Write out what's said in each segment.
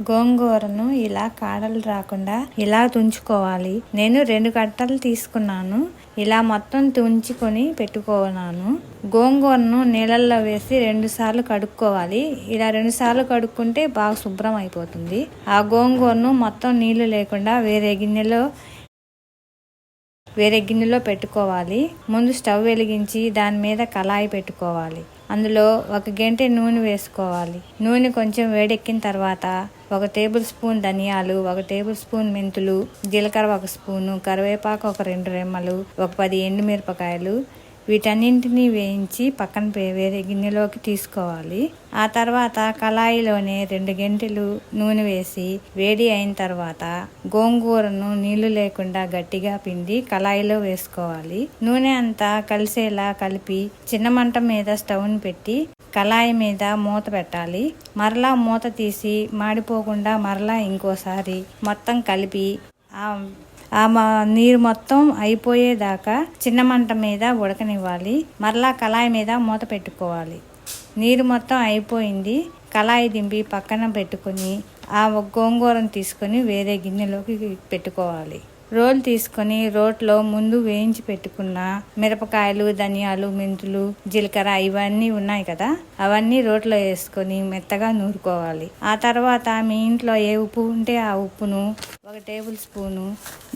గోంగూరను ఇలా కాడలు రాకుండా ఇలా తుంచుకోవాలి. నేను 2 కట్టలు తీసుకున్నాను. ఇలా మొత్తం తుంచుకొని పెట్టుకున్నాను. గోంగూరను నీళ్ళల్లో వేసి 2 సార్లు కడుక్కోవాలి. ఇలా 2 సార్లు కడుక్కుంటే బాగా శుభ్రం అయిపోతుంది. ఆ గోంగూరను మొత్తం నీళ్లు లేకుండా వేరే గిన్నెలో పెట్టుకోవాలి. ముందు స్టవ్ వెలిగించి దాని మీద కళాయి పెట్టుకోవాలి. అందులో 1 గంటె నూనె వేసుకోవాలి. నూనె కొంచెం వేడెక్కిన తర్వాత 1 టేబుల్ స్పూన్ ధనియాలు, 1 టేబుల్ స్పూన్ మెంతులు, జీలకర్ర 1 స్పూను, కరివేపాకు 2 రెమ్మలు, 10 ఎండుమిరపకాయలు, వీటన్నింటినీ వేయించి పక్కన వేరే గిన్నెలోకి తీసుకోవాలి. ఆ తర్వాత కళాయిలోనే 2 గంటెలు నూనె వేసి వేడి అయిన తర్వాత గోంగూరను నీళ్లు లేకుండా గట్టిగా పిండి కళాయిలో వేసుకోవాలి. నూనె అంతా కలిసేలా కలిపి చిన్న మంట మీద స్టవ్ని పెట్టి కళాయి మీద మూత పెట్టాలి. మరలా మూత తీసి మాడిపోకుండా మరలా ఇంకోసారి మొత్తం కలిపి నీరు మొత్తం అయిపోయేదాకా చిన్న మంట మీద ఉడకనివ్వాలి. మరలా కళాయి మీద మూత పెట్టుకోవాలి. నీరు మొత్తం అయిపోయింది. కళాయి దింపి పక్కన పెట్టుకొని ఆ గోంగూరను తీసుకొని వేరే గిన్నెలోకి పెట్టుకోవాలి. రోల్ తీసుకొని రోట్లో ముందు వేయించి పెట్టుకున్న మిరపకాయలు, ధనియాలు, మెంతులు, జీలకర్ర ఇవన్నీ ఉన్నాయి కదా, అవన్నీ రోట్లో వేసుకొని మెత్తగా నూరుకోవాలి. ఆ తర్వాత మీ ఇంట్లో ఏ ఉప్పు ఉంటే ఆ ఉప్పును 1 టేబుల్ స్పూను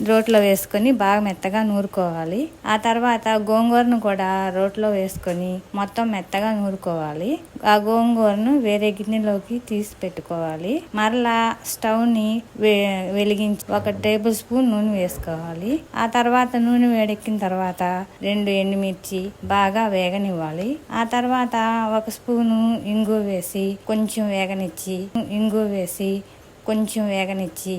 రోట్లో వేసుకొని బాగా మెత్తగా నూరుకోవాలి. ఆ తర్వాత గోంగూరను కూడా రోట్లో వేసుకొని మొత్తం మెత్తగా నూరుకోవాలి. ఆ గోంగూరను వేరే గిన్నెలోకి తీసి పెట్టుకోవాలి. మరలా స్టవ్ని వెలిగించి 1 టేబుల్ స్పూన్ నూనె వేసుకోవాలి. ఆ తర్వాత నూనె వేడెక్కిన తర్వాత 2 ఎండుమిర్చి బాగా వేగనివ్వాలి. ఆ తర్వాత 1 స్పూను ఇంగువ వేసి కొంచెం వేగనిచ్చి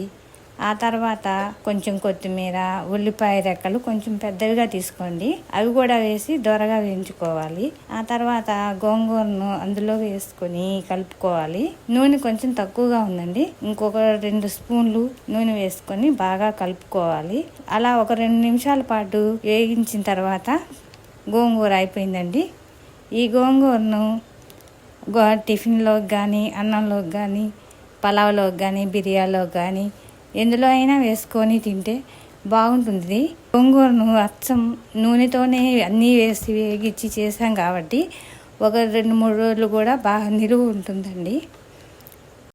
ఆ తర్వాత కొంచెం కొత్తిమీర, ఉల్లిపాయ రెక్కలు కొంచెం పెద్దవిగా తీసుకోండి, అవి కూడా వేసి దోరగా వేయించుకోవాలి. ఆ తర్వాత గోంగూరను అందులో వేసుకొని కలుపుకోవాలి. నూనె కొంచెం తక్కువగా ఉందండి, ఇంకొక 2 స్పూన్లు నూనె వేసుకొని బాగా కలుపుకోవాలి. అలా ఒక 2 నిమిషాల పాటు వేగించిన తర్వాత గోంగూర అయిపోయిందండి. ఈ గోంగూరను టిఫిన్లోకి కానీ, అన్నంలోకి కానీ, పలావ్లోకి కానీ, బిర్యానీలోకి కానీ ఎందులో అయినా వేసుకొని తింటే బాగుంటుంది. గోంగూరను అచ్చం నూనెతోనే అన్నీ వేసి వేగించి చేసాం కాబట్టి ఒక 2-3 రోజులు కూడా బాగా నిలువ ఉంటుందండి.